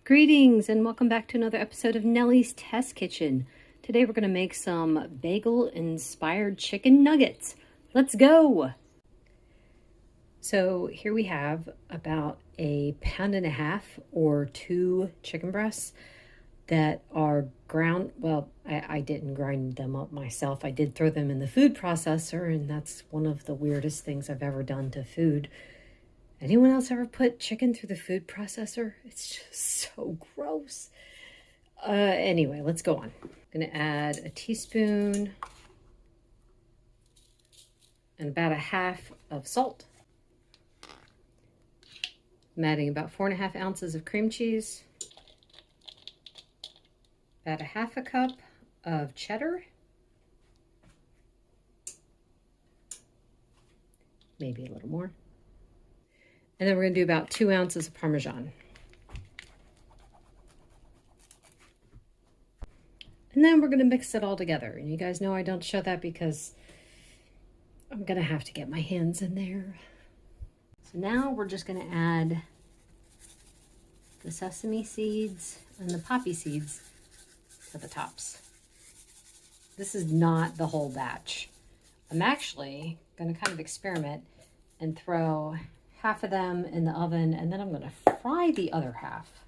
Greetings and welcome back to another episode of Nellie's Test Kitchen. Today we're going to make some bagel-inspired chicken nuggets. Let's go! So here we have about 1.5 pounds or 2 chicken breasts that are ground. Well, I didn't grind them up myself. I did throw them in the food processor, and that's one of the weirdest things I've ever done to food. Anyone else ever put chicken through the food processor? It's just so gross. Anyway, let's go on. I'm going to add a teaspoon and about 1/2 of salt. I'm adding about 4.5 ounces of cream cheese. About 1/2 cup of cheddar. Maybe a little more. And then we're going to do about 2 ounces of Parmesan. And then we're going to mix it all together. And you guys know I don't show that because I'm going to have to get my hands in there. So now we're just going to add the sesame seeds and the poppy seeds to the tops. This is not the whole batch. I'm actually going to kind of experiment and throw half of them in the oven, and then I'm going to fry the other half.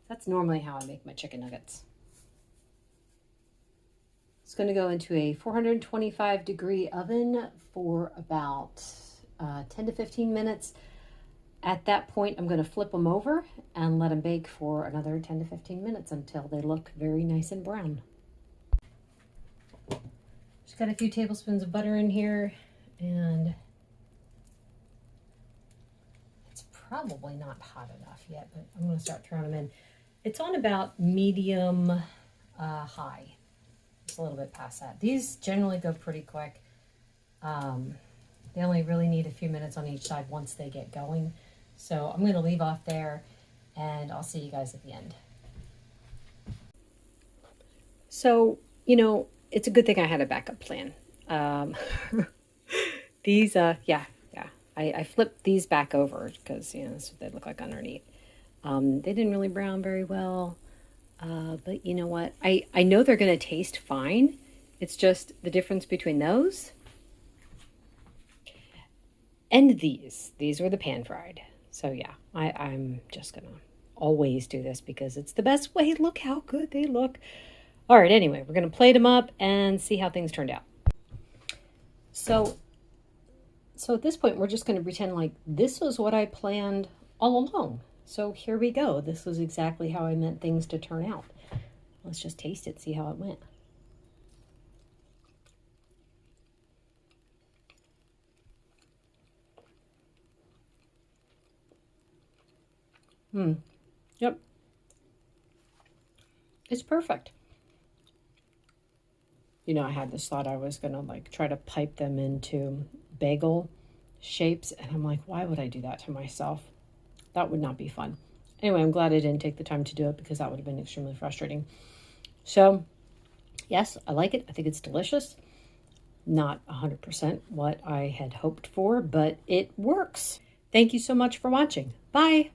That's normally how I make my chicken nuggets. It's going to go into a 425-degree oven for about 10 to 15 minutes. At that point, I'm going to flip them over and let them bake for another 10 to 15 minutes until they look very nice and brown. Just got a few tablespoons of butter in here, and probably not hot enough yet, but I'm going to start throwing them in. It's on about medium high. It's a little bit past that. These generally go pretty quick. They only really need a few minutes on each side once they get going. So I'm going to leave off there, and I'll see you guys at the end. So, you know, it's a good thing I had a backup plan. These, I flipped these back over because, you know, that's what they look like underneath. They didn't really brown very well. But you know what? I know they're going to taste fine. It's just the difference between those and these. These were the pan fried. So yeah, I'm just going to always do this because it's the best way. Look how good they look. All right, anyway, we're going to plate them up and see how things turned out. So at this point, we're just going to pretend like this was what I planned all along. So here we go. This was exactly how I meant things to turn out. Let's just taste it, see how it went. Yep. It's perfect. You know, I had this thought I was going to like try to pipe them into bagel shapes, and I'm like, why would I do that to myself? That would not be fun. Anyway, I'm glad I didn't take the time to do it because that would have been extremely frustrating. So yes, I like it. I think it's delicious. Not 100% what I had hoped for, but it works. Thank you so much for watching. Bye.